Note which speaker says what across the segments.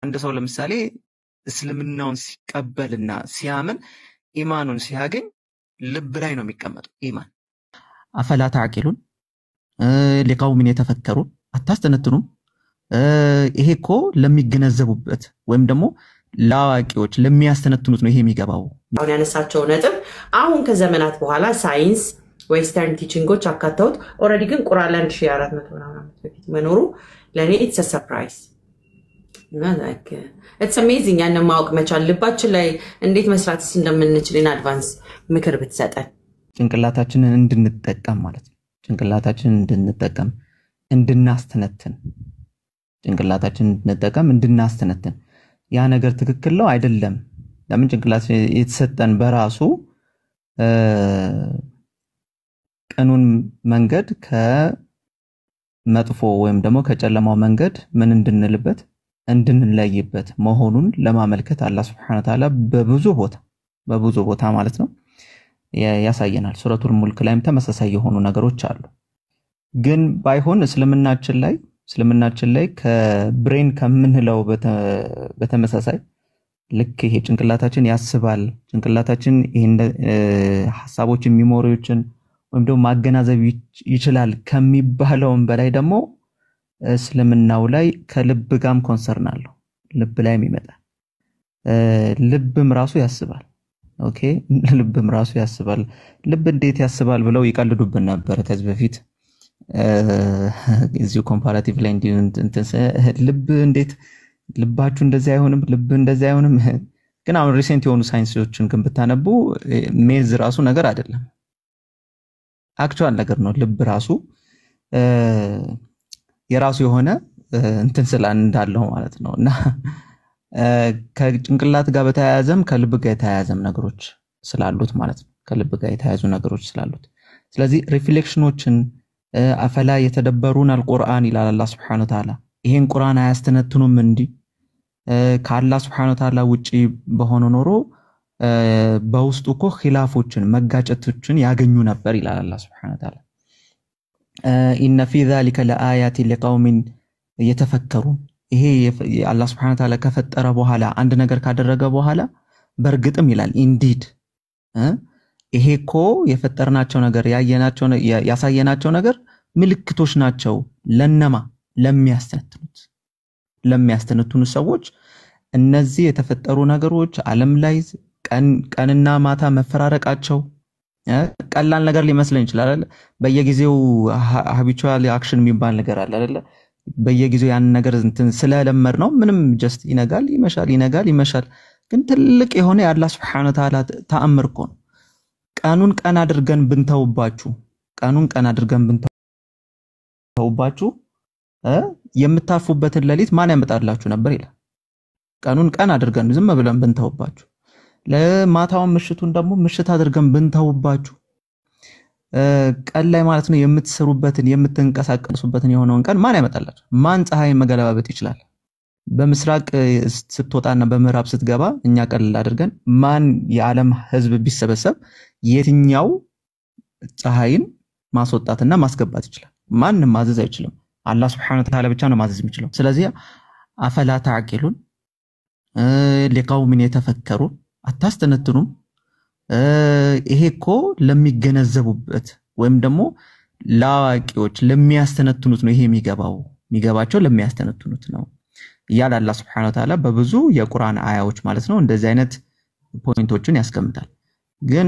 Speaker 1: አንድ ሰው ለምሳሌ እስልምናውን ሲቀበልና ሲያምን ኢማኑን ሲያገኝ ልብ ላይ ነው የሚቀመጠው ኢማን።
Speaker 2: አፈላ ተዓቂሉን ሊቀውምን የተፈከሩ አታስተነትኑም? ይሄ እኮ ለሚገነዘቡበት ወይም ደግሞ ለአዋቂዎች ለሚያስተነትኑት ነው ይሄ የሚገባው።
Speaker 3: አሁን ያነሳቸው ነጥብ አሁን ከዘመናት በኋላ ሳይንስ ዌስተርን ቲቺንጎች አካተውት ኦልሬዲ ግን ቁርአን 1400 ምናምን ዓመት በፊት መኖሩ ለኔ ኢትስ አ ሰርፕራይዝ like it's amazing ያን ማወቅ መቻል ልባችን ላይ እንዴት መስራት እንደምንችል in advance ምክር ብትሰጠን
Speaker 2: ጭንቅላታችንን እንድንጠቀም ማለት ነው። ጭንቅላታችንን እንድንጠቀም እንድናስተነትን ጭንቅላታችንን እንድንጠቀም እንድናስተነትን ያ ነገር ትክክል ነው አይደለም። ለምን ጭንቅላት የተሰጠን በራሱ ቀኑን መንገድ ከመጥፎ ወይም ደግሞ ከጨለማው መንገድ ምን እንድንልበት እንድንለይበት መሆኑን ለማመልከት አላህ Subhanahu Wa Ta'ala በብዙ ቦታ ማለት ነው ያሳየናል። ሱረቱል ሙልክ ላይም ተመሳሳይ የሆኑ ነገሮች አሉ። ግን ባይሆን እስልምናችን ላይ ከብሬን ከምንለው በተመሳሳይ ልክ ይሄ ጭንቅላታችን ያስባል ጭንቅላታችን ይሄን ሐሳቦችን ሚሞሪዎችን ወይም ደግሞ ማገናዘብ ይችላል ከሚባለውም በላይ ደግሞ እስልምናው ላይ ከልብ ጋም ኮንሰርን አለው። ልብ ላይ የሚመጣ ልብም ራሱ ያስባል። ኦኬ ልብም ራሱ ያስባል። ልብ እንዴት ያስባል ብለው ይቀልዱብን ነበር ከዚህ በፊት እዚሁ ኮምፓራቲቭ ላይ ልብ እንዴት ልባችሁ እንደዚህ አይሆንም ልብ እንደዚህ አይሆንም። ግን አሁን ሪሰንት የሆኑ ሳይንሶችን ግን ብታነቡ ሜዝ ራሱ ነገር አይደለም አክቹዋል ነገር ነው። ልብ ራሱ የራሱ የሆነ ስላን እንዳለው ማለት ነውና ከጭንቅላት ጋር በተያያዘም ከልብ ጋር የተያያዘም ነገሮች ስላሉት ማለት ነው። ከልብ ጋር የተያያዙ ነገሮች ስላሉት ስለዚህ ሪፍሌክሽኖችን አፈላ የተደበሩን አልቁርአን ይላል አላህ Subhanahu Wa Ta'ala። ይሄን ቁርአን አያስተነትኑም እንዲ ከአላህ Subhanahu Wa Ta'ala ውጪ በሆነ ኖሮ በውስጡ እኮ ኺላፎችን መጋጨቶችን ያገኙ ነበር ይላል አላህ Subhanahu Wa Ta'ala። ኢነ ፊ ذلك ለአያት ለቀውሚን የተፈከሩን ይሄ አላህ Subhanahu Wa Ta'ala ከፈጠረ በኋላ አንድ ነገር ካደረገ በኋላ በርግጥም ይላል ኢንዲድ ይሄ እኮ የፈጠርናቸው ነገር ያሳየናቸው ነገር ምልክቶች ናቸው ለነማ ለሚያስተነትኑ ሰዎች እነዚህ የተፈጠሩ ነገሮች ዓለም ላይ ቀንና ማታ መፈራረቃቸው ቀላል ነገር ሊመስለን ይችላል። በየጊዜው habitual action የሚባል ነገር አለ አይደለ? በየጊዜው ያን ነገር ስለለመድ ነው ምንም just ይነጋል ይመሻል። ግን ትልቅ የሆነ የአላህ Subhanahu Wa Ta'ala ተአምር እኮ ነው። ቀኑን ቀን አድርገን ብንተውባችሁ የምታርፉበትን ሌሊት ማን ያመጣላችሁ ነበር ይላል። ቀኑን ቀን አድርገን ዝም ብለን ብንተውባችሁ ለማታውን ምሽቱን ደግሞ ምሽት አድርገን ብንተውባችሁ ቀን ላይ ማለት ነው የምትሰሩበትን የምትንቀሳቀሱበትን የሆነውን ቀን ማን ያመጣላችሁ? ማን ፀሐይ መገለባበጥ ይችላል? በምስራቅ ስትወጣና በምዕራብ ስትገባ እኛ ቀልል አድርገን ማን የዓለም ህዝብ ቢሰበሰብ የትኛው ፀሐይን ማስወጣትና ማስገባት ይችላል? ማንንም ማዘዝ አይችልም። አላህ Subhanahu Wa Ta'ala ብቻ ነው ማዘዝ የሚችለው። ስለዚህ አፈላ ተዓቂሉን ሊቀውምን የተፈከሩ አታስተነትኑም? ይሄ እኮ ለሚገነዘቡበት ወይም ደግሞ ለአዋቂዎች ለሚያስተነትኑት ነው ይሄ የሚገባቸው ለሚያስተነትኑት ነው ያለ አላህ Subhanahu Wa Ta'ala በብዙ የቁርአን አያዎች ማለት ነው እንደዚህ አይነት ፖይንቶችን ያስቀምጣል። ግን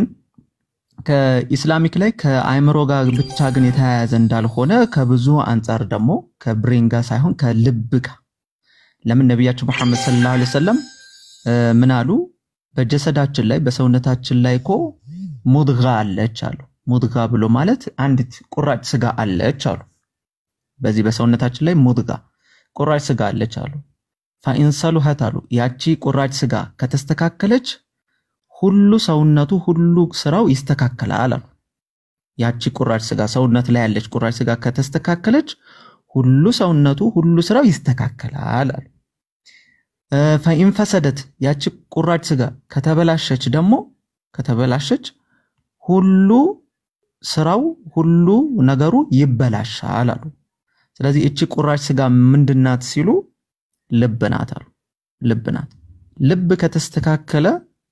Speaker 2: ከኢስላሚክ ላይ ከአይምሮ ጋር ብቻ ግን የተያያዘ እንዳልሆነ ከብዙ አንፃር ደግሞ ከብሬን ጋር ሳይሆን ከልብ ጋር ለምን ነብያችን መሐመድ ሰለላሁ ዐለይሂ ወሰለም ምን አሉ? በጀሰዳችን ላይ በሰውነታችን ላይ እኮ ሙድጋ አለች አሉ። ሙድጋ ብሎ ማለት አንዲት ቁራጭ ስጋ አለች አሉ። በዚህ በሰውነታችን ላይ ሙድጋ ቁራጭ ስጋ አለች አሉ። ፈኢንሰሉሃት አሉ ያቺ ቁራጭ ስጋ ከተስተካከለች ሁሉ ሰውነቱ ሁሉ ስራው ይስተካከላል አሉ። ያቺ ቁራጭ ስጋ ሰውነት ላይ ያለች ቁራጭ ስጋ ከተስተካከለች ሁሉ ሰውነቱ ሁሉ ስራው ይስተካከላል አሉ። ፈኢን ፈሰደት ያቺ ቁራጭ ስጋ ከተበላሸች ሁሉ ስራው ሁሉ ነገሩ ይበላሻል አሉ። ስለዚህ እቺ ቁራጭ ስጋ ምንድናት ሲሉ ልብ ናት አሉ። ልብ ናት።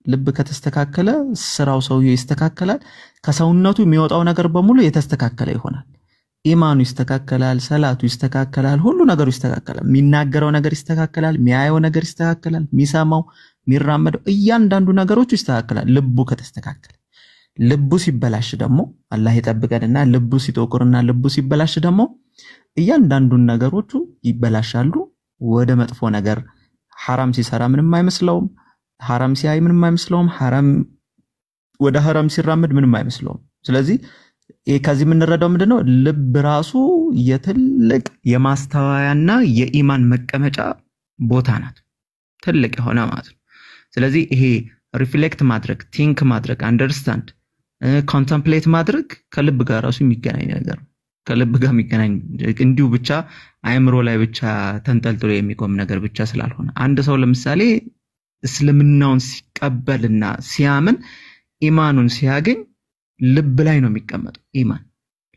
Speaker 2: ልብ ከተስተካከለ ስራው ሰውየው ይስተካከላል። ከሰውነቱ የሚወጣው ነገር በሙሉ የተስተካከለ ይሆናል። ኢማኑ ይስተካከላል፣ ሰላቱ ይስተካከላል፣ ሁሉ ነገሩ ይስተካከላል። የሚናገረው ነገር ይስተካከላል፣ የሚያየው ነገር ይስተካከላል፣ የሚሰማው የሚራመደው እያንዳንዱ ነገሮች ይስተካከላል ልቡ ከተስተካከለ። ልቡ ሲበላሽ ደግሞ አላህ ይጠብቀንና ልቡ ሲጠቁርና ልቡ ሲበላሽ ደግሞ እያንዳንዱ ነገሮቹ ይበላሻሉ። ወደ መጥፎ ነገር ሐራም ሲሰራ ምንም አይመስለውም፣ ሐራም ሲያይ ምንም አይመስለውም፣ ወደ ሐራም ሲራመድ ምንም አይመስለውም። ስለዚህ ከዚህ የምንረዳው ምንድነው? ልብ ራሱ የትልቅ የማስተዋያና የኢማን መቀመጫ ቦታ ናት፣ ትልቅ የሆነ ማለት ነው። ስለዚህ ይሄ ሪፍሌክት ማድረግ፣ ቲንክ ማድረግ፣ አንደርስታንድ፣ ኮንተምፕሌት ማድረግ ከልብ ጋር ራሱ የሚገናኝ ነገር ነው። ከልብ ጋር የሚገናኝ እንዲሁ ብቻ አይምሮ ላይ ብቻ ተንጠልጥሎ የሚቆም ነገር ብቻ ስላልሆነ አንድ ሰው ለምሳሌ እስልምናውን ሲቀበልና ሲያምን ኢማኑን ሲያገኝ ልብ ላይ ነው የሚቀመጠው። ኢማን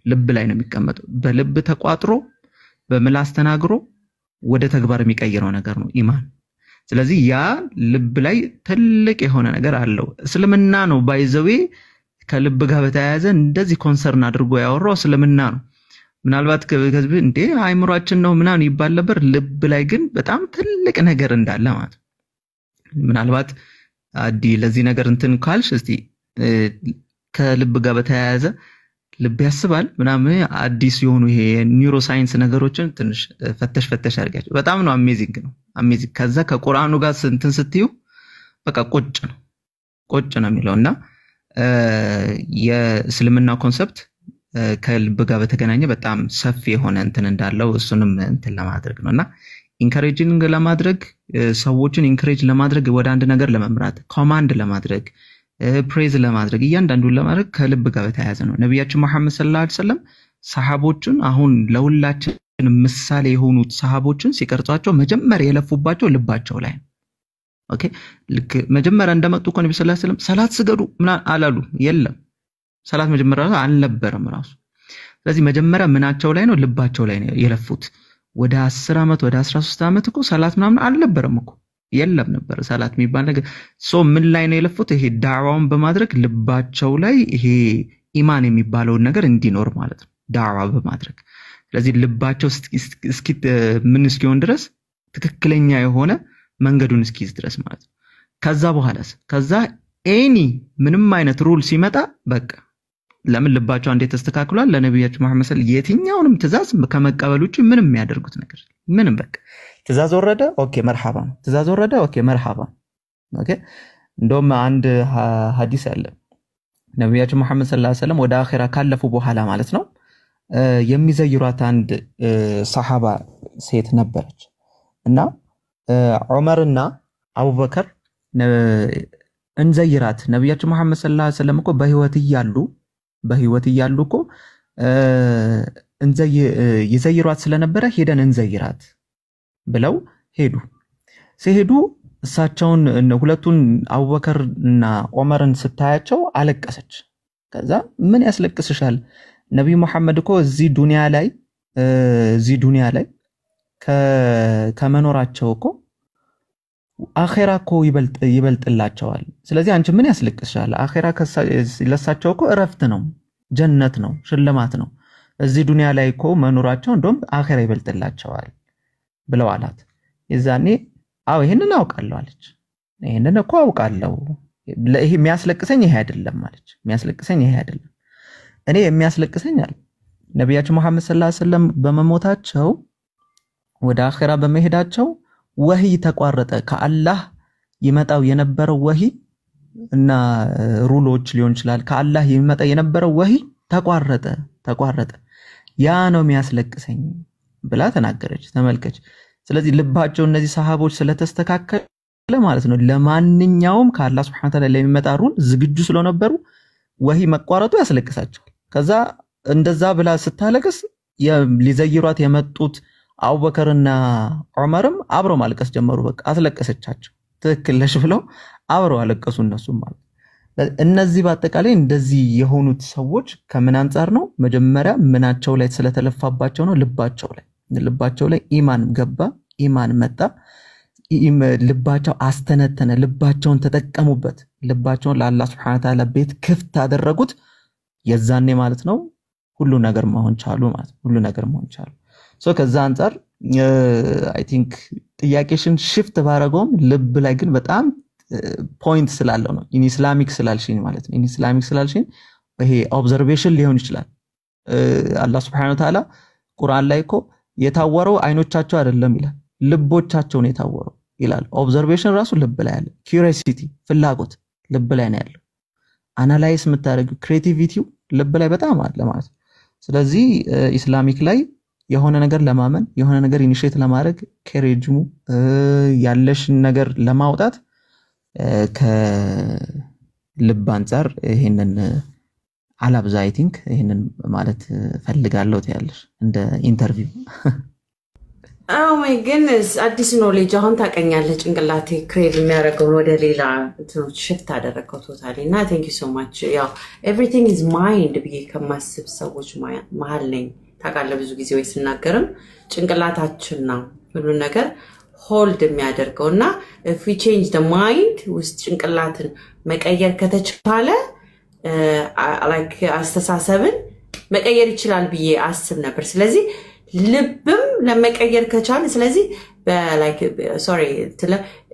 Speaker 2: ልብ ላይ ነው የሚቀመጠው። በልብ ተቋጥሮ በምላስ ተናግሮ ወደ ተግባር የሚቀይረው ነገር ነው ኢማን። ስለዚህ ያ ልብ ላይ ትልቅ የሆነ ነገር አለው። እስልምና ነው ባይዘዌ ከልብ ጋር በተያያዘ እንደዚህ ኮንሰርን አድርጎ ያወራው እስልምና ነው። ምናልባት ከዚህ እንደ አይምሮአችን ነው ምናምን ይባል ነበር። ልብ ላይ ግን በጣም ትልቅ ነገር እንዳለ ማለት ነው። ምናልባት አዲ ለዚህ ነገር እንትን ካልሽ እስቲ ከልብ ጋር በተያያዘ ልብ ያስባል ምናምን አዲስ የሆኑ ይሄ ኒውሮ ሳይንስ ነገሮችን ትንሽ ፈተሽ አድርጋችሁ በጣም ነው አሜዚንግ ነው። ከዛ ከቁርአኑ ጋር እንትን ስትዩ በቃ ቁጭ ነው የሚለውና የእስልምና ኮንሰፕት ከልብ ጋር በተገናኘ በጣም ሰፊ የሆነ እንትን እንዳለው እሱንም እንትን ለማድረግ ነውና ኢንካሬጂንግ ለማድረግ ሰዎችን ኢንካሬጅ ለማድረግ ወደ አንድ ነገር ለመምራት ኮማንድ ለማድረግ ፕሬዝ ለማድረግ እያንዳንዱን ለማድረግ ከልብ ጋር በተያያዘ ነው። ነብያችን መሐመድ ሰለላሁ ዐለይሂ ወሰለም ሰሃቦችን አሁን ለሁላችን ምሳሌ የሆኑት ሰሃቦችን ሲቀርጿቸው መጀመሪያ የለፉባቸው ልባቸው ላይ ነው። ኦኬ ልክ መጀመሪያ እንደመጡ እኮ ነብዩ ሰለላሁ ዐለይሂ ወሰለም ሰላት ስገዱ ምናምን አላሉ። የለም ሰላት መጀመሪያ አልነበረም ራሱ። ስለዚህ መጀመሪያ ምናቸው ላይ ነው? ልባቸው ላይ ነው የለፉት። ወደ 10 አመት ወደ 13 አመት እኮ ሰላት ምናምን አልነበረም እኮ የለም ነበር ሰላት የሚባል ነገር። ምን ላይ ነው የለፉት? ይሄ ዳዕዋውን በማድረግ ልባቸው ላይ ይሄ ኢማን የሚባለውን ነገር እንዲኖር ማለት ነው፣ ዳዕዋ በማድረግ። ስለዚህ ልባቸው እስኪ ምን እስኪሆን ድረስ ትክክለኛ የሆነ መንገዱን እስኪይዝ ድረስ ማለት ነው። ከዛ ምንም አይነት ሩል ሲመጣ በቃ ለምን ልባቸው እንዴት ተስተካክሏል? ለነብያችን መሐመድ ሰለላሁ የትኛውንም ትእዛዝ ከመቀበል ውጪ ምንም የሚያደርጉት ነገር ምንም በቃ ትእዛዝ ወረደ ኦኬ መርሐባ፣ ትእዛዝ ወረደ ኦኬ መርሐባ። ኦኬ እንደውም አንድ ሐዲስ አለ ነብያችን መሐመድ ሰለላሁ ዐለይሂ ወሰለም ወደ አኺራ ካለፉ በኋላ ማለት ነው የሚዘይሯት አንድ ሰሃባ ሴት ነበረች እና ዑመርና አቡበከር እንዘይራት ነብያችን መሐመድ ሰለላሁ ዐለይሂ ወሰለም እኮ በህይወት እያሉ እኮ ይዘይሯት ስለነበረ ሄደን እንዘይራት ብለው ሲሄዱ እሳቸውን ሁለቱን አቡበከርና ዑመርን ስታያቸው አለቀሰች። ከዛ ምን ያስለቅስሻል? ነብዩ መሐመድ እኮ እዚህ ዱንያ ላይ ከመኖራቸው እኮ አኺራ እኮ ይበልጥላቸዋል። ስለዚህ አንቺ ምን ያስለቅስሻል? አኺራ ለሳቸው እኮ እረፍት ነው፣ ጀነት ነው፣ ሽልማት ነው። እዚህ ዱንያ ላይ እኮ መኖራቸው እንደውም አኺራ ይበልጥላቸዋል ብለው አላት። የዛኔ ይሄንን አውቃለሁ አለች። ይሄንን እኮ አውቃለሁ፣ ይሄ የሚያስለቅሰኝ ይሄ አይደለም አለች። የሚያስለቅሰኝ ይሄ አይደለም፣ እኔ የሚያስለቅሰኝ አለ ነብያችን መሐመድ ሰለላሁ ዐለይሂ ወሰለም በመሞታቸው ወደ አኺራ በመሄዳቸው ወህይ ተቋረጠ። ከአላህ ይመጣው የነበረው ወህይ እና ሩሎች ሊሆን ይችላል ከአላህ ይመጣ የነበረው ወህይ ተቋረጠ። ያ ነው የሚያስለቅሰኝ ብላ ተናገረች። ተመልከች። ስለዚህ ልባቸው እነዚህ ሰሃቦች ስለተስተካከለ ማለት ነው ለማንኛውም ከአላህ Subhanahu Wa Ta'ala ለሚመጣ ሩል ዝግጁ ስለነበሩ ወህይ መቋረጡ ያስለቅሳቸው። ከዛ እንደዛ ብላ ስታለቅስ ሊዘይሯት የመጡት አቡበከርና ዑመርም አብረው ማልቀስ ጀመሩ። በቃ አስለቀሰቻቸው። ትክክል ነሽ ብለው አብረው አለቀሱ እነሱም ማለት። እነዚህ በአጠቃላይ እንደዚህ የሆኑት ሰዎች ከምን አንፃር ነው? መጀመሪያ ምናቸው ላይ ስለተለፋባቸው ነው። ልባቸው ላይ ኢማን ገባ፣ ኢማን መጣ። ልባቸው አስተነተነ ልባቸውን ተጠቀሙበት ልባቸውን ለአላህ Subhanahu Wa Ta'ala ቤት ክፍት አደረጉት የዛኔ ማለት ነው ሁሉ ነገር መሆን ቻሉ ማለት ሁሉ ነገር መሆን ቻሉ ሶ ከዛ አንፃር አይ ቲንክ ጥያቄሽን shift ባረጋውም ልብ ላይ ግን በጣም ፖይንት ስላለው ነው ኢን ኢስላሚክ ስላልሽኝ ማለት ነው ኢን ኢስላሚክ ስላልሽኝ ይሄ ኦብዘርቬሽን ሊሆን ይችላል አላህ Subhanahu Wa Ta'ala ቁርአን ላይ እኮ የታወረው አይኖቻቸው አይደለም ይላል ልቦቻቸው ነው የታወረው ይላል ኦብዘርቬሽን ራሱ ልብ ላይ ያለ curiosity ፍላጎት ልብ ላይ ነው ያለው አናላይዝ የምታደርጉ ክሬቲቪቲው ልብ ላይ በጣም አለ ማለት ስለዚህ ኢስላሚክ ላይ የሆነ ነገር ለማመን የሆነ ነገር ኢኒሺየት ለማድረግ ከሬጅሙ ያለሽ ነገር ለማውጣት ከልብ አንፃር ይሄንን አላብዛ አይ ቲንክ ይሄንን ማለት ፈልጋለሁ ታያለሽ እንደ ኢንተርቪው
Speaker 3: Oh my goodness አዲስ ኖሌጅ አሁን ታቀኛለህ ጭንቅላቴ ክሬቭ የሚያደርገው ወደ ሌላ እንትኖች ሽፍት አደረገው ቶታሊ እና thank you so much ያው everything is mind ብዬ ከማስብ ሰዎች መሃል ነኝ ታውቃለህ ብዙ ጊዜ ወይ ስናገርም ጭንቅላታችን ነው ሁሉ ነገር ሆልድ የሚያደርገውና if we change the mind ውስጥ ጭንቅላትን መቀየር ከተቻለ like አስተሳሰብን መቀየር ይችላል ብዬ አስብ ነበር ስለዚህ ልብም ለመቀየር ከቻለ ስለዚህ like sorry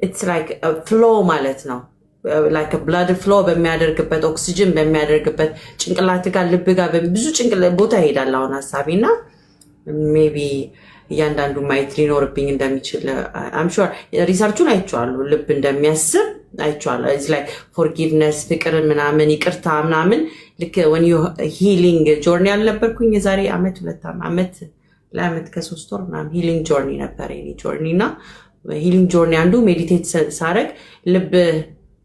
Speaker 3: it's like a flow ማለት ነው like a blood flow በሚያደርግበት ኦክሲጅን በሚያደርግበት ጭንቅላት ጋር ልብ ጋር ብዙ ጭንቅላት ቦታ ይሄዳል አሁን ሐሳቢና maybe ያንዳንዱ ማይት ሊኖርብኝ እንደሚችል I'm sure ሪሰርቹን አይቻለሁ ልብ እንደሚያስብ አይቻለሁ it's like forgiveness ፍቅር ምናምን ይቅርታ ምናምን like when you healing journey አልነበርኩኝ የዛሬ አመት 2 አመት ለአመት ከ3 ወር ምናምን healing journey ነበር የኔ journey እና healing journey አንዱ ሜዲቴት ሳረግ ልብ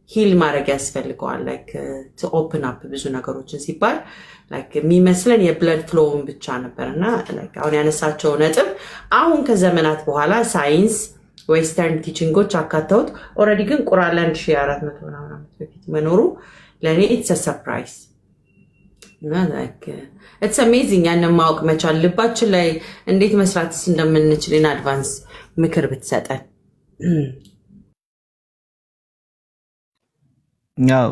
Speaker 3: ሂል ማድረግ ያስፈልገዋል like to open up ብዙ ነገሮችን ሲባል like የሚመስለን የብለድ ፍሎውን ብቻ ነበርና like አሁን ያነሳቸው ነጥብ አሁን ከዘመናት በኋላ ሳይንስ ዌስተርን ቲቺንጎች አካተውት ኦሬዲ ግን ቁርአን 1400 ምናምን አመት በፊት መኖሩ ለኔ it's a surprise like it's amazing ያንን ማወቅ መቻል ልባችን ላይ እንዴት መስራትስ እንደምንችል in advance ምክር ብትሰጠን
Speaker 2: ያው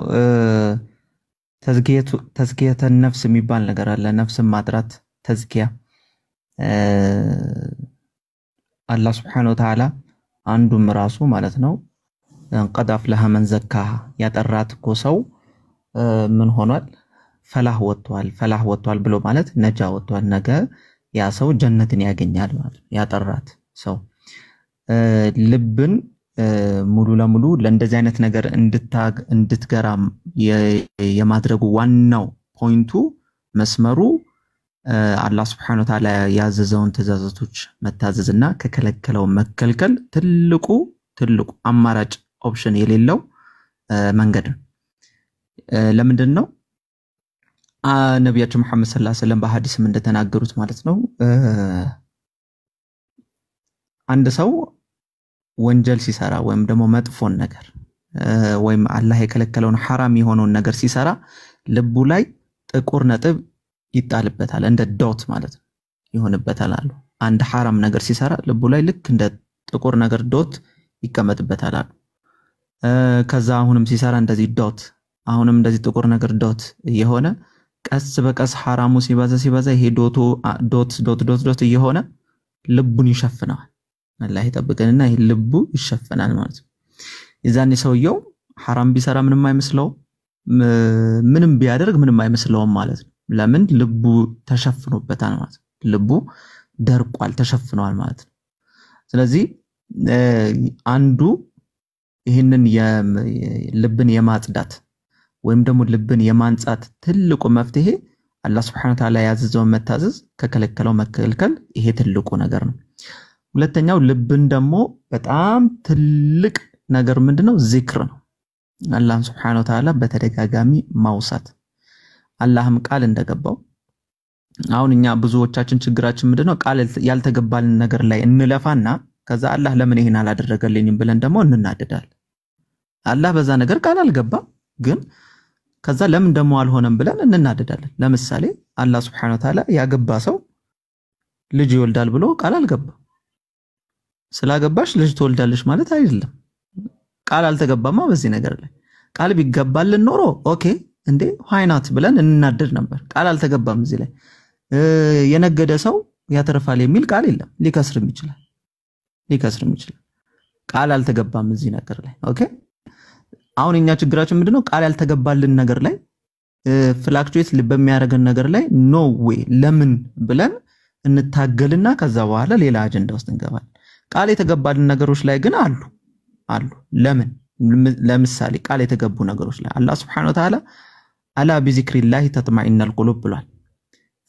Speaker 2: ተዝኪያተ ነፍስ የሚባል ነገር አለ ነፍስን ማጥራት ተዝኪያ አላህ Subhanahu Wa Ta'ala አንዱም ራሱ ማለት ነው قد أفلح من زكاها ያጠራት እኮ ሰው ምን ሆኗል ፈላህ ወጥቷል ብሎ ማለት ነጃ ወጥቷል ነገ ያ ሰው ጀነትን ያገኛል ማለት ያጠራት ሰው ልብን ሙሉ ለሙሉ ለእንደዚህ አይነት ነገር እንድትገራ የማድረጉ ዋናው ፖይንቱ መስመሩ አላህ Subhanahu Wa Ta'ala ያዘዘውን ትእዛዛቶች መታዘዝና ከከለከለው መከልከል ትልቁ አማራጭ ኦፕሽን የሌለው መንገድ ነው ለምንድን ነው ነብያችን መሐመድ ሰለላሁ ዐለይሂ ወሰለም በሐዲስም እንደተናገሩት ማለት ነው አንድ ሰው ወንጀል ሲሰራ ወይም ደግሞ መጥፎን ነገር ወይም አላህ የከለከለውን حرام የሆነውን ነገር ሲሰራ ልቡ ላይ ጥቁር ነጥብ ይጣልበታል እንደ ዶት ማለት ነው ይሆንበታል አሉ አንድ حرام ነገር ሲሰራ ልቡ ላይ ልክ እንደ ጥቁር ነገር ዶት ይቀመጥበታል አሉ ከዛ አሁንም ሲሰራ እንደዚህ ዶት አሁንም እንደዚህ ጥቁር ነገር ዶት የሆነ ቀስ በቀስ حرامው ሲበዛ ይሄ ዶት የሆነ ልቡን ይሸፍናል አላህ ይጠብቀንና ይሄ ልቡ ይሸፈናል ማለት ነው የዛኔ ሰውየው حرام ቢሰራ ምንም አይመስለው ምንም ቢያደርግ ምንም አይመስለውም ማለት ነው ለምን ልቡ ተሸፍኖበታል ማለት ነው ልቡ ደርቋል ተሸፍኗል ማለት ነው ስለዚህ አንዱ ይሄንን ልብን የማጽዳት ወይም ደግሞ ልብን የማንጻት ትልቁ መፍትሄ አላህ Subhanahu Wa Ta'ala ያዘዘውን መታዘዝ ከከለከለው መከልከል ይሄ ትልቁ ነገር ነው ሁለተኛው ልብን ደግሞ በጣም ትልቅ ነገር ምንድነው ዚክር ነው አላህ Subhanahu Wa Ta'ala በተደጋጋሚ ማውሳት አላህም ቃል እንደገባው አሁን እኛ ብዙዎቻችን ችግራችን ምንድነው ቃል ያልተገባልን ነገር ላይ እንለፋና ከዛ አላህ ለምን ይሄን አላደረገልኝም ብለን ደግሞ እንናደዳለን አላህ በዛ ነገር ቃል አልገባ ግን ከዛ ለምን ደግሞ አልሆነም ብለን እንናደዳለን ለምሳሌ አላህ Subhanahu Wa Ta'ala ያገባ ሰው ልጅ ይወልዳል ብሎ ቃል አልገባ ስላገባሽ ልጅ ትወልዳለሽ ማለት አይደለም። ቃል አልተገባማ በዚህ ነገር ላይ። ቃል ቢገባልን ኖሮ ኦኬ እንዴ ዋይናት ብለን እንናደድ ነበር። ቃል አልተገባም እዚህ ላይ። የነገደ ሰው ያተርፋል የሚል ቃል የለም። ሊከስርም ይችላል። ቃል አልተገባም እዚህ ነገር ላይ። ኦኬ አሁን እኛ ችግራችን ምንድነው? ቃል ያልተገባልን ነገር ላይ ፍላክቹዌት በሚያደርገን ነገር ላይ ኖ ዌይ ለምን ብለን እንታገልና ከዛ በኋላ ሌላ አጀንዳ ውስጥ እንገባለን። ቃል የተገባልን ነገሮች ላይ ግን አሉ። ለምን? ለምሳሌ ቃል የተገቡ ነገሮች ላይ አላህ Subhanahu Wa Ta'ala አላ ቢዚክሪላሂ ተጥማኢነል ቁሉብ ብሏል።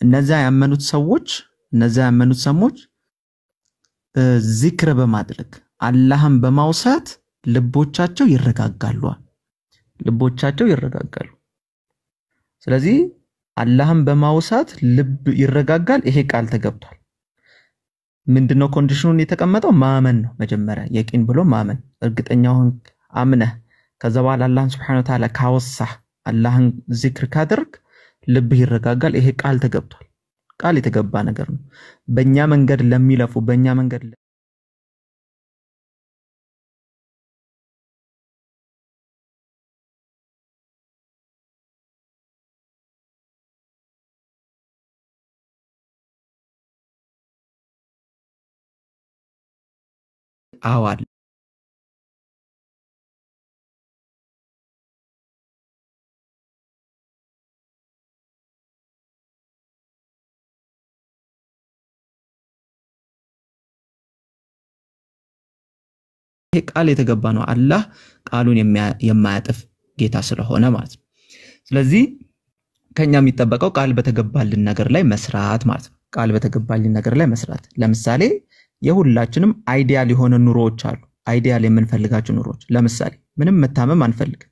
Speaker 2: እነዛ ያመኑት ሰዎች ዚክር በማድረግ አላህን በማውሳት ልቦቻቸው ይረጋጋሉ። ስለዚህ አላህን በማውሳት ልብ ይረጋጋል። ይሄ ቃል ተገብቷል። ምንድነው ኮንዲሽኑን የተቀመጠው? ማመን ነው። መጀመሪያ የቂን ብሎ ማመን፣ እርግጠኛውን አምነህ ከዛ በኋላ አላህን Subhanahu Wa Ta'ala ካወሳህ አላህን ዚክር ካደረግ ልብ ይረጋጋል። ይሄ ቃል ተገብቷል። ቃል የተገባ ነገር ነው። በእኛ መንገድ ለሚለፉ አዋል ይሄ ቃል የተገባ ነው። አላህ ቃሉን የማያጥፍ ጌታ ስለሆነ ማለት ነው። ስለዚህ ከኛ የሚጠበቀው ቃል በተገባልን ነገር ላይ መስራት ማለት ነው። ቃል በተገባልን ነገር ላይ መስራት። ለምሳሌ የሁላችንም አይዲያል የሆነ ኑሮዎች አሉ። አይዲያል የምንፈልጋቸው ኑሮዎች። ለምሳሌ ምንም መታመም አንፈልግም።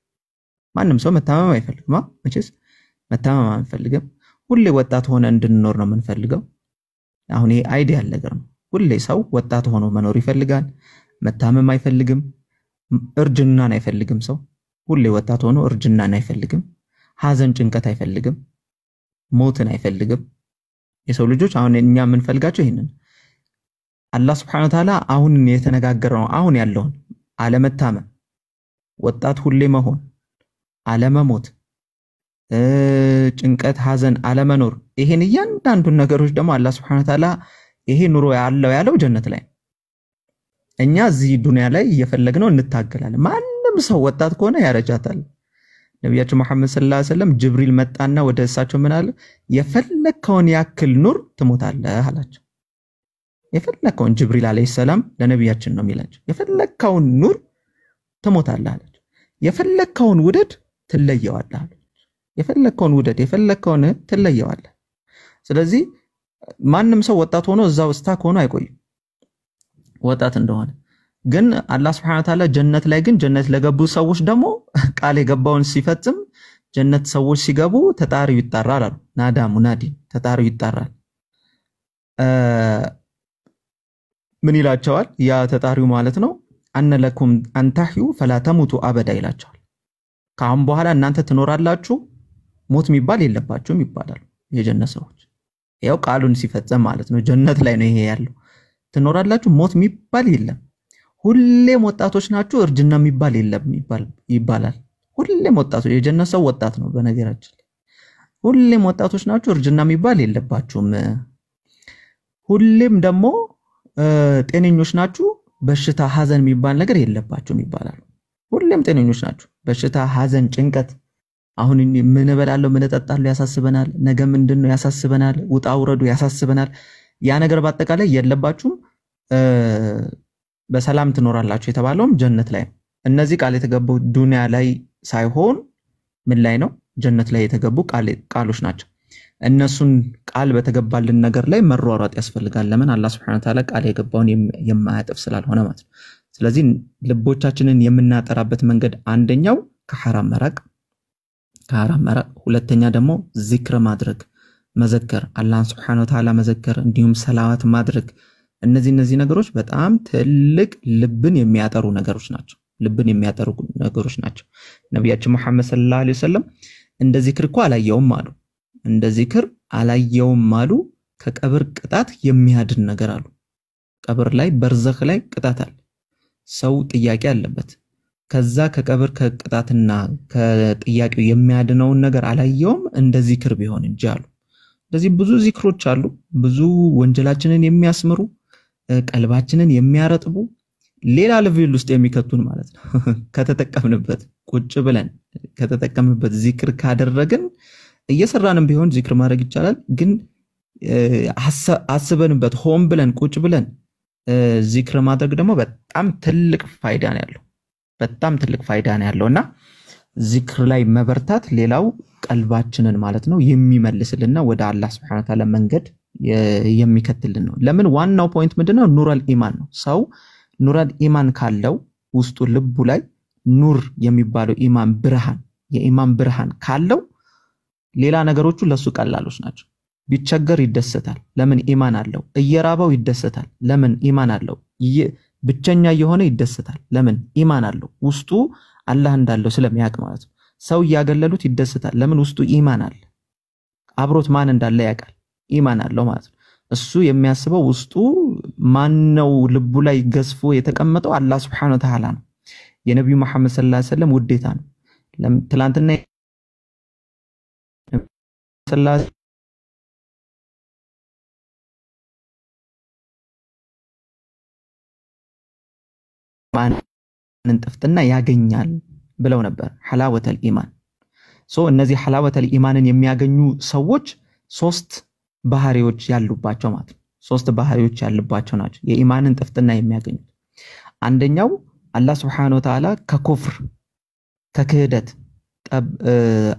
Speaker 2: ማንም ሰው መታመም አይፈልግም። መቼስ መታመም አንፈልግም። ሁሌ ወጣት ሆነ እንድንኖር ነው የምንፈልገው። አሁን ይሄ አይዲያል ነገር ነው። ሁሌ ሰው ወጣት ሆኖ መኖር ይፈልጋል። መታመም አይፈልግም። እርጅናን አይፈልግም። ሰው ሁሌ ወጣት ሆኖ እርጅናን አይፈልግም። ሐዘን ጭንቀት አይፈልግም። ሞትን አይፈልግም። የሰው ልጆች አሁን እኛ የምንፈልጋቸው ይሄንን አላህ Subhanahu Wa Ta'ala አሁን የተነጋገረው አሁን ያለውን አለመታመም፣ ወጣት ሁሌ መሆን፣ አለመሞት፣ ጭንቀት፣ ሐዘን አለመኖር፣ ይሄን እያንዳንዱን ነገሮች ደግሞ አላህ Subhanahu Wa Ta'ala ይሄ ኑሮ ያለው ጀነት ላይ እኛ እዚህ ዱንያ ላይ እየፈለግነው እንታገላለን። ማንም ሰው ወጣት ከሆነ ያረጃታል። ነብያችን መሐመድ ሰለላሁ ዐለይሂ ወሰለም ጅብሪል መጣና ወደ እሳቸው ምን አለ? የፈለከውን ያክል ኑር ትሞታለህ አላቸው። የፈለከውን ጅብሪል አለይሂ ሰላም ለነብያችን ነው የሚላቸው። የፈለከውን ኑር ትሞታለህ አላቸው። የፈለከውን ውደድ ትለየዋለህ አላቸው። የፈለከውን ውደድ የፈለከውን ትለየዋለህ። ስለዚህ ማንም ሰው ወጣት ሆኖ እዛው ስታክ ሆኖ አይቆይም። ወጣት እንደሆነ ግን አላህ Subhanahu Wa Ta'ala ጀነት ላይ ግን ጀነት ለገቡ ሰዎች ደግሞ ቃል የገባውን ሲፈጽም ጀነት ሰዎች ሲገቡ ተጣሪው ይጣራል አሉ። ናዳ ሙናዲ ተጣሪው ይጣራል። ምን ይላቸዋል? ያ ተጣሪው ማለት ነው አነ ለኩም አንተህዩ ፈላ ተሙቱ አበዳ ይላቸዋል። ካሁን በኋላ እናንተ ትኖራላችሁ ሞት የሚባል የለባችሁም ይባላል የጀነት ሰዎች። ያው ቃሉን ሲፈጽም ማለት ነው። ጀነት ላይ ነው ይሄ ያለው። ትኖራላችሁ ሞት የሚባል የለም። ሁሌም ወጣቶች ናችሁ፣ እርጅና የሚባል የለም ይባላል። ሁሌም ወጣቶች፣ የጀነት ሰው ወጣት ነው በነገራችን ላይ። ሁሌም ወጣቶች ናችሁ፣ እርጅና የሚባል የለባችሁም። ሁሌም ደግሞ ጤነኞች ናችሁ፣ በሽታ ሐዘን የሚባል ነገር የለባችሁም ይባላል። ሁሌም ጤነኞች ናችሁ። በሽታ ሐዘን ጭንቀት አሁን ምን እበላለሁ ምን እጠጣለሁ ያሳስበናል። ነገ ምንድነው ያሳስበናል። ውጣ ውረዱ ያሳስበናል። ያ ነገር በአጠቃላይ የለባችሁም። በሰላም ትኖራላችሁ የተባለውም ጀነት ላይ ነው። እነዚህ ቃል የተገቡ ዱንያ ላይ ሳይሆን ምን ላይ ነው? ጀነት ላይ የተገቡ ቃሎች ናቸው። እነሱን ቃል በተገባልን ነገር ላይ መሯሯጥ ያስፈልጋል። ለምን? አላህ Subhanahu Wa Ta'ala ቃል የገባውን የማያጥፍ ስላልሆነ ማለት ነው። ስለዚህ ልቦቻችንን የምናጠራበት መንገድ አንደኛው ከሐራም መራቅ፣ ሁለተኛ ደግሞ ዚክር ማድረግ፣ መዘከር፣ አላህን Subhanahu Wa Ta'ala መዘከር፣ እንዲሁም ሰላዋት ማድረግ። እነዚህ ነገሮች በጣም ትልቅ ልብን የሚያጠሩ ነገሮች ናቸው። ነብያችን መሐመድ ሰለላሁ ዐለይሂ ወሰለም እንደ ዚክር እኮ አላየውም አሉ። ከቀብር ቅጣት የሚያድን ነገር አሉ። ቀብር ላይ በርዘኽ ላይ ቅጣት አለ። ሰው ጥያቄ አለበት። ከዛ ከቀብር ከቅጣትና ከጥያቄው የሚያድነውን ነገር አላየውም እንደ ዚክር ቢሆን እንጂ አሉ። ስለዚህ ብዙ ዚክሮች አሉ፣ ብዙ ወንጀላችንን የሚያስምሩ ቀልባችንን የሚያረጥቡ ሌላ ሌቭል ውስጥ የሚከቱን ማለት ነው። ከተጠቀምንበት ቁጭ ብለን ከተጠቀምንበት ዚክር ካደረግን እየሰራንም ቢሆን ዚክር ማድረግ ይቻላል። ግን አስበንበት ሆን ብለን ቁጭ ብለን ዚክር ማድረግ ደግሞ በጣም ትልቅ ፋይዳ ነው ያለው። በጣም ትልቅ ፋይዳ ነው ያለውና ዚክር ላይ መበርታት ሌላው ቀልባችንን ማለት ነው የሚመልስልና ወደ አላህ Subhanahu Wa Ta'ala መንገድ የሚከትልን ነው። ለምን ዋናው ፖይንት ምንድነው? ኑረል ኢማን ነው። ሰው ኑረል ኢማን ካለው ውስጡ ልቡ ላይ ኑር የሚባለው ኢማን ብርሃን የኢማን ብርሃን ካለው ሌላ ነገሮቹ ለሱ ቀላሎች ናቸው። ቢቸገር ይደሰታል። ለምን ኢማን አለው። እየራበው ይደሰታል። ለምን ኢማን አለው። ብቸኛ የሆነ ይደሰታል። ለምን ኢማን አለው። ውስጡ አላህ እንዳለው ስለሚያውቅ ማለት ነው። ሰው ያገለሉት ይደሰታል። ለምን ውስጡ ኢማን አለ። አብሮት ማን እንዳለ ያውቃል። ኢማን አለው ማለት ነው። እሱ የሚያስበው ውስጡ ማንነው ልቡ ላይ ገዝፎ የተቀመጠው አላህ Subhanahu Wa Ta'ala ነው። የነብዩ መሐመድ ሰለላሁ ዐለይሂ ወሰለም ውዴታ ነው። ትላንትና ሰለላሁ ማንን ጥፍጥና ያገኛል ብለው ነበር። ሐላወተል ኢማን እነዚህ ሐላወተል ኢማንን የሚያገኙ ሰዎች ሶስት ባህሪዎች ያሉባቸው ማለት ነው። ሶስት ባህሪዎች ያሉባቸው ናቸው የኢማንን ጥፍጥና የሚያገኙት። አንደኛው አላህ Subhanahu Wa Ta'ala ከኩፍር ከክህደት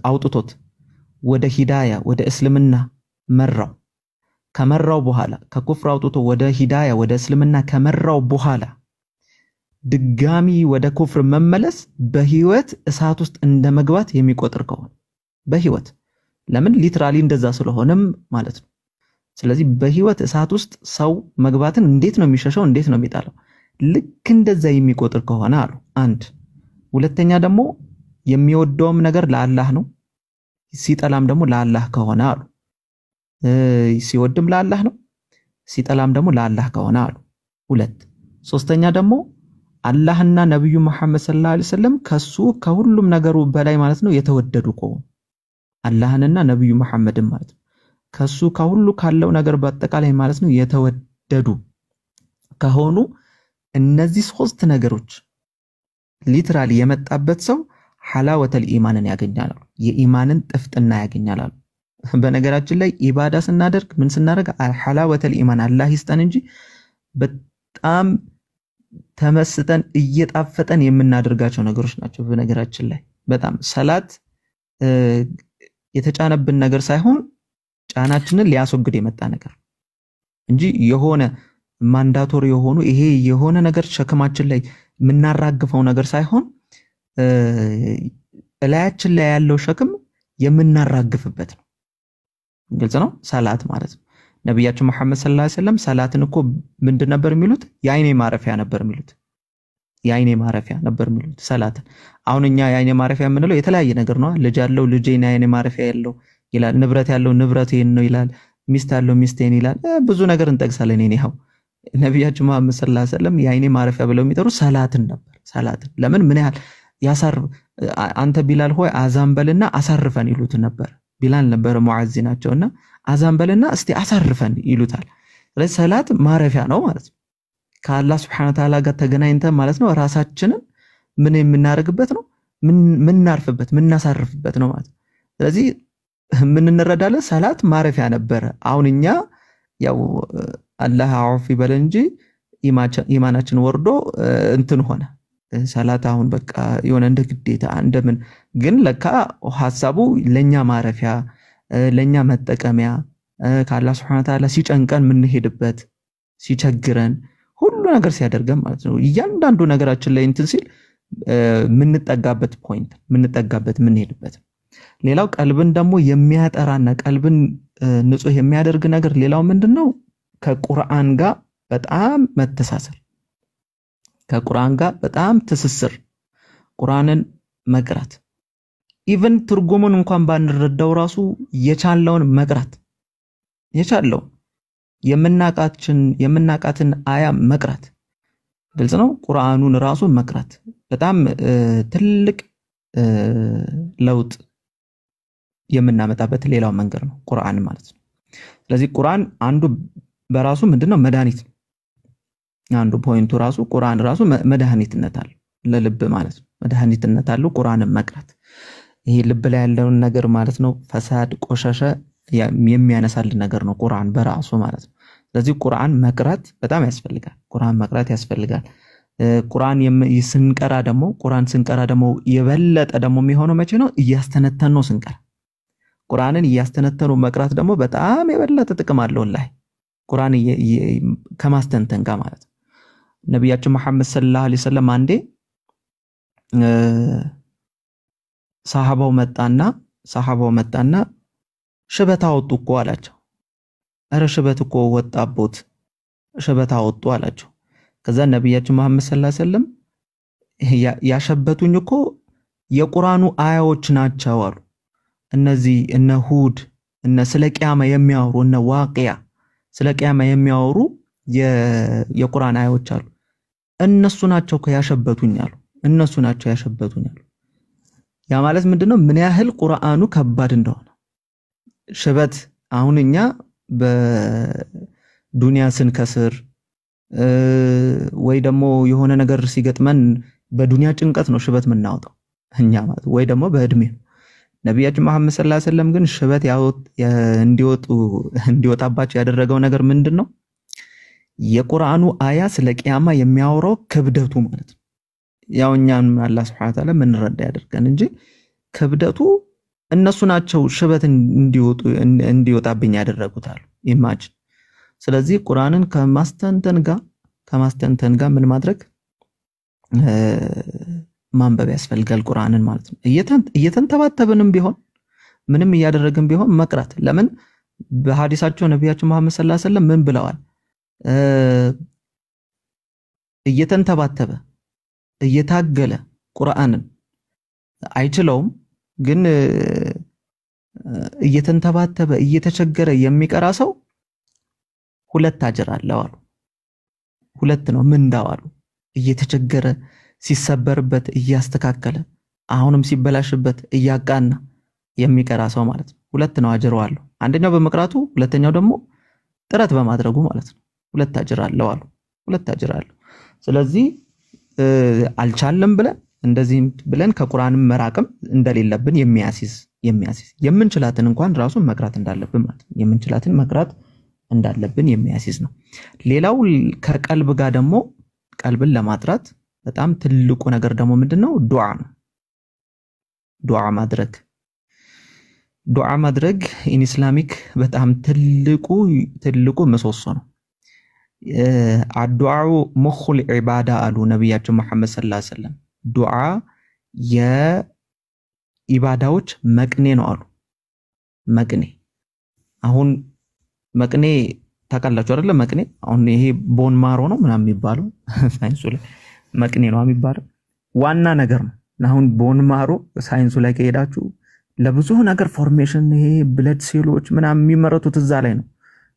Speaker 2: አውጥቶት ወደ ሂዳያ ወደ እስልምና መራው። ከመራው በኋላ ከኩፍር አውጥቶ ወደ ሂዳያ ወደ እስልምና ከመራው በኋላ ድጋሚ ወደ ኩፍር መመለስ በህይወት እሳት ውስጥ እንደመግባት የሚቆጥር ከሆነ በህይወት ለምን ሊትራሊ እንደዛ ስለሆነም ማለት ነው። ስለዚህ በህይወት እሳት ውስጥ ሰው መግባትን እንዴት ነው የሚሸሸው? እንዴት ነው የሚጣለው? ልክ እንደዛ የሚቆጥር ከሆነ አሉ አንድ። ሁለተኛ ደግሞ የሚወደውም ነገር ለአላህ ነው፣ ሲጠላም ደግሞ ለአላህ ከሆነ አሉ። ሲወድም ለአላህ ነው፣ ሲጠላም ደግሞ ለአላህ ከሆነ አሉ ሁለት። ሶስተኛ ደግሞ አላህና ነብዩ መሐመድ ሰለላሁ ዐለይሂ ወሰለም ከሱ ከሁሉም ነገሩ በላይ ማለት ነው የተወደዱ ከሆኑ አላህንና ነብዩ መሐመድን ማለት ነው ከሱ ከሁሉ ካለው ነገር በአጠቃላይ ማለት ነው የተወደዱ ከሆኑ እነዚህ ሶስት ነገሮች ሊትራሊ የመጣበት ሰው ሐላወተል ኢማንን ያገኛል፣ የኢማንን ጥፍጥና ያገኛል። በነገራችን ላይ ኢባዳ ስናደርግ ምን ስናደርግ ሐላወተል ኢማን አላህ ይስጠን እንጂ በጣም ተመስጠን እየጣፈጠን የምናደርጋቸው ነገሮች ናቸው። በነገራችን ላይ በጣም ሰላት የተጫነብን ነገር ሳይሆን ጫናችንን ሊያስወግድ የመጣ ነገር እንጂ የሆነ ማንዳቶሪ የሆኑ ይሄ የሆነ ነገር ሸክማችን ላይ የምናራግፈው ነገር ሳይሆን እላያችን ላይ ያለው ሸክም የምናራግፍበት ነው። ግልጽ ነው። ሰላት ማለት ነው። ነብያችን መሐመድ ሰለላሁ ዐለይሂ ወሰለም ሰላትን እኮ ምንድን ነበር የሚሉት? የአይኔ ማረፊያ ነበር የሚሉት። የአይኔ ማረፊያ ነበር የሚሉት ሰላትን። አሁን እኛ የአይኔ ማረፊያ የምንለው የተለያየ ነገር ነው። ልጅ ያለው ልጄን የአይኔ ማረፊያ ያለው ይላል፣ ንብረት ያለው ንብረቴን ነው ይላል፣ ሚስት ያለው ሚስቴን ይላል። ብዙ ነገር እንጠቅሳለን። እኔው ነብያችን መሐመድ ሰለላሁ ዐለይሂ ወሰለም የአይኔ ማረፊያ ብለው የሚጠሩ ሰላትን ነበር። ሰላትን ለምን ምን ያህል ያሳርፍ አንተ ቢላል ሆይ አዛን በልና አሳርፈን ይሉት ነበር። ቢላል ነበር ሙአዚናቸውና አዛን በልና እስቲ አሳርፈን ይሉታል። ስለዚህ ሰላት ማረፊያ ነው ማለት ነው። ከአላህ Subhanahu Wa Ta'ala ጋር ተገናኝተን ማለት ነው ራሳችንን ምን የምናረግበት ነው፣ ምን እናርፍበት፣ ምን እናሳርፍበት ነው ማለት ነው። ስለዚህ ምን እንረዳለን? ሰላት ማረፊያ ነበረ። አሁን እኛ ያው አላህ አውፍ ይበል እንጂ ኢማናችን ወርዶ እንትን ሆነ። ሰላት አሁን በቃ የሆነ እንደ ግዴታ እንደምን ግን ለካ ሐሳቡ ለኛ ማረፊያ ለኛ መጠቀሚያ ከአላህ Subhanahu Wa Ta'ala ሲጨንቀን ምን ሄድበት ሲቸግረን ሁሉ ነገር ሲያደርገን ማለት ነው። እያንዳንዱ ነገራችን ላይ እንትን ሲል ምንጠጋበት ፖይንት ምንጠጋበት ምን ሄድበት። ሌላው ቀልብን ደግሞ የሚያጠራና ቀልብን ንጹህ የሚያደርግ ነገር ሌላው ምንድነው? ከቁርአን ጋር በጣም መተሳሰር፣ ከቁርአን ጋር በጣም ትስስር፣ ቁርአንን መቅራት ኢቭን ትርጉሙን እንኳን ባንረዳው ራሱ የቻለውን መቅራት የቻለው የምናቃትን አያ መቅራት ግልጽ ነው። ቁርአኑን ራሱ መቅራት በጣም ትልቅ ለውጥ የምናመጣበት ሌላው መንገድ ነው ቁርአን ማለት ነው። ስለዚህ ቁርአን አንዱ በራሱ ምንድነው መድኃኒት ነው። አንዱ ፖይንቱ ራሱ ቁርአን ራሱ መድኃኒትነት አለው ለልብ ማለት ነው። መድኃኒትነት አለው ቁርአንን መቅራት። ይሄ ልብ ላይ ያለውን ነገር ማለት ነው ፈሳድ ቆሻሻ የሚያነሳልን ነገር ነው ቁርአን በራሱ ማለት ነው። ስለዚህ ቁርአን መቅራት በጣም ያስፈልጋል። ቁርአን መቅራት ያስፈልጋል። ቁርአን ስንቀራ ደግሞ የበለጠ ደግሞ የሚሆነው መቼ ነው? እያስተነተን ነው ስንቀራ። ቁርአንን እያስተነተኑ መቅራት ደግሞ በጣም የበለጠ ጥቅም አለው ላይ ቁርአን ከማስተንተን ጋር ማለት ነው። ነብያችን መሐመድ ሰለላሁ ዐለይሂ ወሰለም አንዴ ሰሃባው መጣና ሽበት አወጡ እኮ አላቸው። አረ ሽበት እኮ ወጣቦት ሽበት አወጡ አላቸው። ከዛ ነብያችን መሐመድ ሰለላሁ ዐለይሂ ወሰለም ያሸበቱኝ እኮ የቁርአኑ አያዎች ናቸው አሉ። እነዚህ እነ ሁድ እነ ስለ ቂያማ የሚያወሩ እነ ዋቂያ ስለ ቂያማ የሚያወሩ የቁርአን አያዎች አሉ። እነሱ ናቸው ያሸበቱኝ አሉ። እነሱ ናቸው ያሸበቱኝ አሉ። ያ ማለት ምንድነው? ምን ያህል ቁርአኑ ከባድ እንደሆነ ሽበት አሁን እኛ በዱንያ ስንከስር ወይ ደግሞ የሆነ ነገር ሲገጥመን በዱንያ ጭንቀት ነው ሽበት የምናወጣው እኛ ማለት ወይ ደግሞ በእድሜ ነብያችን መሐመድ ሰለላሁ ዐለይሂ ወሰለም ግን ሽበት እንዲወጣባቸው ያደረገው ነገር ምንድነው? የቁርአኑ አያ ስለ ቂያማ የሚያወራው ክብደቱ ማለት ነው። ያው እኛም አላህ Subhanahu Wa Ta'ala ምን ረዳ ያደርገን እንጂ ክብደቱ እነሱ ናቸው ሽበት እንዲወጣብኝ ያደረጉታል ኢማጂን። ስለዚህ ቁርአንን ከማስተንተን ጋር ምን ማድረግ ማንበብ ያስፈልጋል ቁርአንን ማለት ነው። እየተንተባተብንም ቢሆን ምንም እያደረግን ቢሆን መቅራት። ለምን በሐዲሳቸው ነብያችን መሐመድ ሰለላሁ ዐለይሂ ወሰለም ምን ብለዋል? እየተንተባተበ እየታገለ ቁርአንን አይችለውም ግን እየተንተባተበ እየተቸገረ የሚቀራ ሰው ሁለት አጅር አለው አሉ። ሁለት ነው ምንዳው አሉ። እየተቸገረ ሲሰበርበት እያስተካከለ አሁንም ሲበላሽበት እያቃና የሚቀራ ሰው ማለት ነው። ሁለት ነው አጅሩ አለው። አንደኛው በመቅራቱ፣ ሁለተኛው ደግሞ ጥረት በማድረጉ ማለት ነው። ሁለት አጅር አለው አሉ። ሁለት አጅር አለው። ስለዚህ አልቻለም ብለን ከቁርአንም መራቅም እንደሌለብን የሚያሲዝ የምንችላትን እንኳን ራሱ መቅራት እንዳለብን ማለት ነው። የምንችላትን መቅራት እንዳለብን የሚያሲዝ ነው። ሌላው ከቀልብ ጋር ደግሞ ቀልብን ለማጥራት በጣም ትልቁ ነገር ደግሞ ምንድነው? ዱዓ ነው። ዱዓ ማድረግ ኢስላሚክ በጣም ትልቁ ምሰሶ ነው። አዱዓው ሙኹል ዒባዳ አሉ ነብያችን መሐመድ ሰለላሁ ዐለይሂ ወሰለም። ዱዓ የኢባዳዎች መቅኔ ነው አሉ። መቅኔ አሁን መቅኔ ታውቃላችሁ አይደለ? መቅኔ አሁን ይሄ ቦን ማሮ ነው ምናምን የሚባለው ሳይንሱ ላይ መቅኔ ነው የሚባለው ዋና ነገር ነው። አሁን ቦን ማሮ ሳይንሱ ላይ ከሄዳችሁ ለብዙ ነገር ፎርሜሽን ይሄ ብለድ ሴሎች ምናምን የሚመረቱት እዛ ላይ ነው።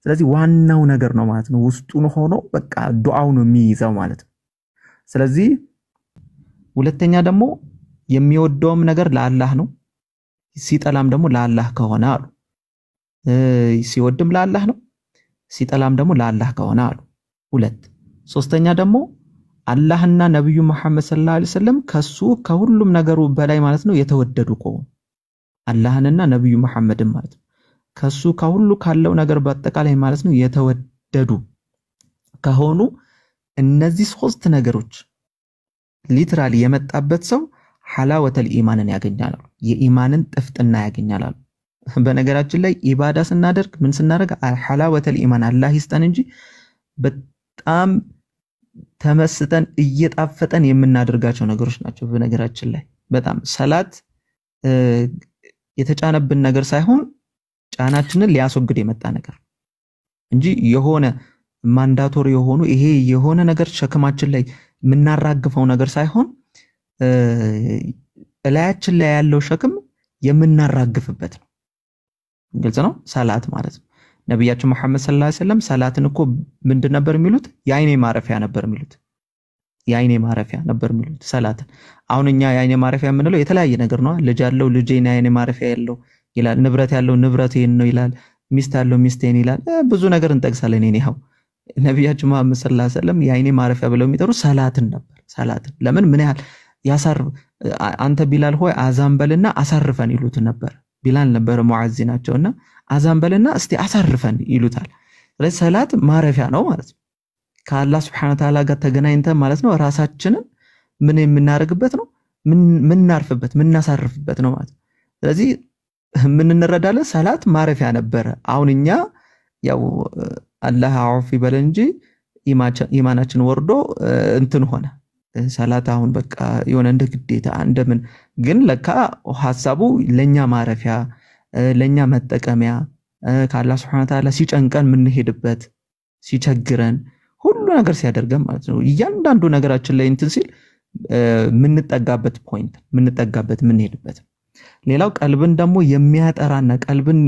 Speaker 2: ስለዚህ ዋናው ነገር ነው ማለት ነው። ውስጡን ሆኖ በቃ ዱዓው ነው የሚይዘው ማለት ነው። ስለዚህ ሁለተኛ ደግሞ የሚወደውም ነገር ለአላህ ነው። ሲጠላም ደግሞ ለአላህ ከሆነ አሉ። ሲወድም ለአላህ ነው፣ ሲጠላም ደግሞ ለአላህ ከሆነ አሉ። ሁለት ሶስተኛ ደግሞ አላህና ነብዩ መሐመድ ሰለላሁ ዐለይሂ ወሰለም ከሱ ከሁሉም ነገሩ በላይ ማለት ነው የተወደዱ ከሆኑ አላህንና ነብዩ መሐመድን ማለት ነው ከሱ ከሁሉ ካለው ነገር በአጠቃላይ ማለት ነው የተወደዱ ከሆኑ እነዚህ ሶስት ነገሮች ሊትራሊ የመጣበት ሰው ሐላወተል ኢማንን ያገኛል። የኢማንን ጥፍጥና ያገኛል። በነገራችን ላይ ኢባዳ ስናደርግ ምን ስናደርግ ሐላወተል ኢማን አላህ ይስጠን እንጂ በጣም ተመስጠን እየጣፈጠን የምናደርጋቸው ነገሮች ናቸው። በነገራችን ላይ በጣም ሰላት የተጫነብን ነገር ሳይሆን ጫናችንን ሊያስወግድ የመጣ ነገር እንጂ የሆነ ማንዳቶሪ የሆኑ ይሄ የሆነ ነገር ሸክማችን ላይ የምናራግፈው ነገር ሳይሆን እላያችን ላይ ያለው ሸክም የምናራግፍበት ነው። ግልጽ ነው። ሰላት ማለት ነው ነብያችን መሐመድ ሰለላሁ ዐለይሂ ወሰለም ሰላትን እኮ ምንድን ነበር የሚሉት? የአይኔ ማረፊያ ነበር የሚሉት። የአይኔ ማረፊያ ነበር የሚሉት ሰላትን። አሁን እኛ የአይኔ ማረፊያ የምንለው የተለያየ ነገር ነው። ልጅ ያለው ልጄን የአይኔ ማረፊያ ያለው ይላል፣ ንብረት ያለው ንብረቴን ነው ይላል፣ ሚስት ያለው ሚስቴን ይላል። ብዙ ነገር እንጠቅሳለን። እኔው ነብያችን መሐመድ ሰለላሁ ዐለይሂ ወሰለም የአይኔ ማረፊያ ብለው የሚጠሩ ሰላትን ነበር። ሰላትን ለምን ምን ያህል ያሳርፍ አንተ ቢላል ሆይ አዛን በልና አሳርፈን ይሉት ነበር። ቢላል ነበር ሙአዚናቸውና አዛን በልና እስቲ አሳርፈን ይሉታል። ስለዚህ ሰላት ማረፊያ ነው ማለት ነው። ከአላህ Subhanahu Wa Ta'ala ጋር ተገናኝተን ማለት ነው ራሳችንን ምን የምናርግበት ነው፣ ምን እናርፍበት፣ ምን እናሳርፍበት ነው ማለት ነው። ስለዚህ ምን እንረዳለን? ሰላት ማረፊያ ነበር። አሁን እኛ ያው አላህ አውፍ ይበል እንጂ ኢማናችን ወርዶ እንትን ሆነ። ሰላት አሁን በቃ የሆነ እንደ ግዴታ እንደምን ግን ለካ ሐሳቡ ለኛ ማረፊያ ለኛ መጠቀሚያ ከአላህ Subhanahu Wa Ta'ala ሲጨንቀን ምን ሄድበት ሲቸግረን ሁሉ ነገር ሲያደርገን ማለት ነው። እያንዳንዱ ነገራችን ላይ እንትን ሲል ምንጠጋበት ፖይንት ምንጠጋበት ምን ሄድበት። ሌላው ቀልብን ደግሞ የሚያጠራና ቀልብን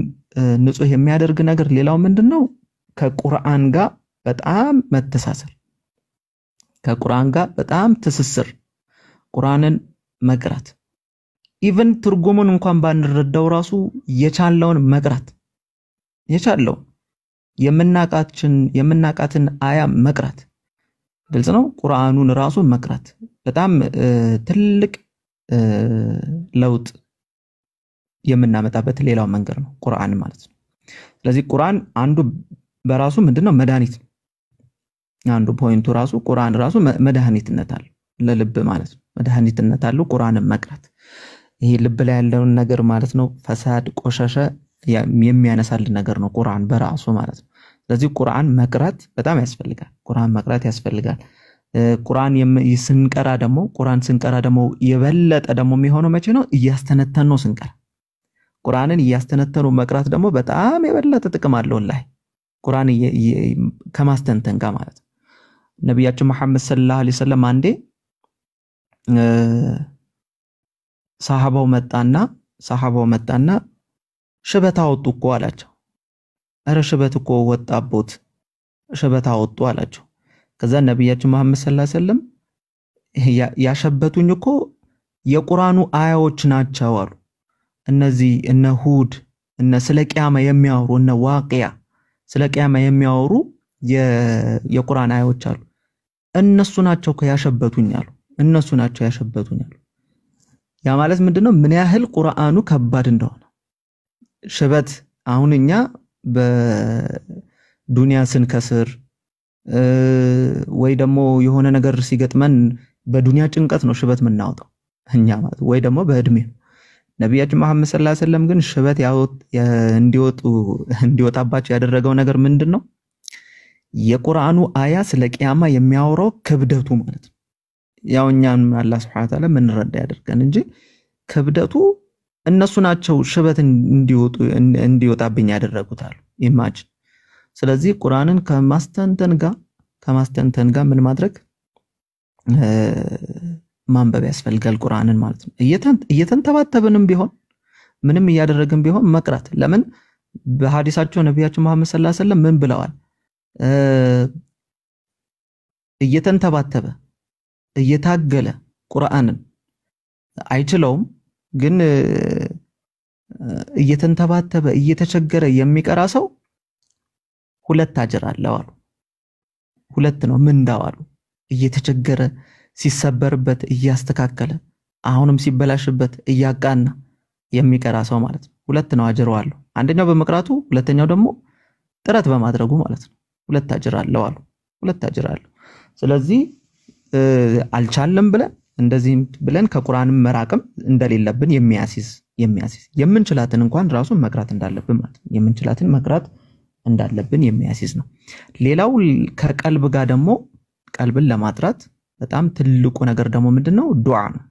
Speaker 2: ንጹህ የሚያደርግ ነገር ሌላው ምንድነው? ከቁርአን ጋር በጣም መተሳሰር፣ ከቁርአን ጋር በጣም ትስስር፣ ቁርአንን መቅራት ኢቭን ትርጉሙን እንኳን ባንረዳው ራሱ የቻለውን መቅራት የቻለው የምናቃትን አያ መቅራት ግልጽ ነው። ቁርአኑን ራሱ መቅራት በጣም ትልቅ ለውጥ የምናመጣበት ሌላው መንገድ ነው ቁርአን ማለት ነው። ስለዚህ ቁርአን አንዱ በራሱ ምንድነው መድኃኒት ነው። አንዱ ፖይንቱ ራሱ ቁርአን ራሱ መድኃኒትነት አለው ለልብ ማለት ነው። መድኃኒትነት አለው ቁርአንን መቅራት። ይሄ ልብ ላይ ያለውን ነገር ማለት ነው ፈሳድ ቆሻሻ የሚያነሳልን ነገር ነው ቁርአን በራሱ ማለት ነው። ስለዚህ ቁርአን መቅራት በጣም ያስፈልጋል። ቁርአን መቅራት ያስፈልጋል። ቁርአን ስንቀራ ደግሞ የበለጠ ደግሞ የሚሆነው መቼ ነው? እያስተነተን ነው ስንቀራ። ቁርአንን እያስተነተኑ መቅራት ደግሞ በጣም የበለጠ ጥቅም አለው ላይ ቁርአን ከማስተንተን ጋር ማለት ነው። ነብያችን መሐመድ ሰለላሁ ዐለይሂ ወሰለም አንዴ ሰሃባው መጣና ሽበት አወጡ እኮ አላቸው። አረ ሽበት እኮ ወጣቦት ሽበት አወጡ አላቸው። ከዛ ነብያችን መሐመድ ሰለላሁ ዐለይሂ ወሰለም ያሸበቱኝ እኮ የቁርአኑ አያዎች ናቸው አሉ። እነዚህ እነ ሁድ እነ ስለ ቂያማ የሚያወሩ እነ ዋቂያ ስለ ቂያማ የሚያወሩ የቁርአን አያዎች አሉ። እነሱ ናቸው ያሸበቱኝ አሉ። እነሱ ናቸው ያሸበቱኝ አሉ። ያ ማለት ምንድነው? ምን ያህል ቁርአኑ ከባድ እንደሆነ ሽበት አሁን እኛ በዱንያ ስንከስር ወይ ደግሞ የሆነ ነገር ሲገጥመን በዱንያ ጭንቀት ነው ሽበት የምናወጣው እኛ ማለት ወይ ደግሞ በእድሜ ነብያችን መሐመድ ሰለላሁ ዐለይሂ ወሰለም ግን ሽበት እንዲወጣባቸው ያደረገው ነገር ምንድነው? የቁርአኑ አያ ስለ ቂያማ የሚያወራው ክብደቱ ማለት ነው። ያው እኛም አላህ Subhanahu Wa Ta'ala ምን ረዳ ያደርገን እንጂ ክብደቱ እነሱ ናቸው ሽበት እንዲወጣብኝ ያደረጉታል ኢማጂን። ስለዚህ ቁርአንን ከማስተንተን ጋር ምን ማድረግ ማንበብ ያስፈልጋል ቁርአንን ማለት ነው። እየተንተባተብንም ቢሆን ምንም እያደረግን ቢሆን መቅራት። ለምን በሐዲሳቸው ነብያችን መሐመድ ሰለላሁ ዐለይሂ ወሰለም ምን ብለዋል? እየተንተባተበ እየታገለ ቁርአንን አይችለውም ግን እየተንተባተበ እየተቸገረ የሚቀራ ሰው ሁለት አጅር አለው አሉ። ሁለት ነው ምንዳው አሉ። እየተቸገረ ሲሰበርበት እያስተካከለ አሁንም ሲበላሽበት እያቃና የሚቀራ ሰው ማለት ነው። ሁለት ነው አጅሩ አለው። አንደኛው በመቅራቱ፣ ሁለተኛው ደግሞ ጥረት በማድረጉ ማለት ነው። ሁለት አጅር አለው አሉ። ሁለት አጅር አለው። ስለዚህ አልቻለም እንደዚህ ብለን ከቁርአንም መራቅም እንደሌለብን የሚያሲዝ የምንችላትን እንኳን ራሱ መቅራት እንዳለብን ማለት ነው። የምንችላትን መቅራት እንዳለብን የሚያሲዝ ነው። ሌላው ከቀልብ ጋር ደግሞ ቀልብን ለማጥራት በጣም ትልቁ ነገር ደግሞ ምንድነው? ዱዓ ነው።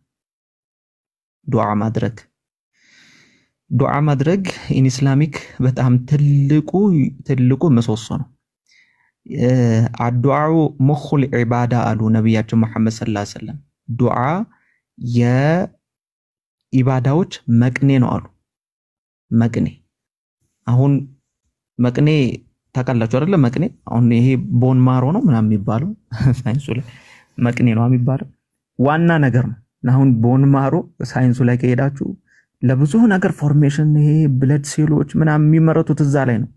Speaker 2: ዱዓ ማድረግ ኢስላሚክ በጣም ትልቁ ምሰሶ ነው። አዱዓው ሙኹል ዒባዳ አሉ ነብያችን መሐመድ ሰለላሁ ዐለይሂ ወሰለም። ዱዓ የኢባዳዎች መቅኔ ነው አሉ። መቅኔ አሁን መቅኔ ታውቃላችሁ አይደለ? መቅኔ አሁን ይሄ ቦን ማሮ ነው ምናምን የሚባለው ሳይንሱ ላይ መቅኔ ነው የሚባለው ዋና ነገር ነው። አሁን ቦን ማሮ ሳይንሱ ላይ ከሄዳችሁ ለብዙ ነገር ፎርሜሽን ይሄ ብለድ ሴሎች ምናምን የሚመረቱት እዛ ላይ ነው።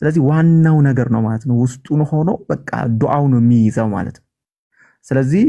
Speaker 2: ስለዚህ ዋናው ነገር ነው ማለት ነው። ውስጡን ሆኖ በቃ ዱዓው ነው የሚይዘው ማለት ነው። ስለዚህ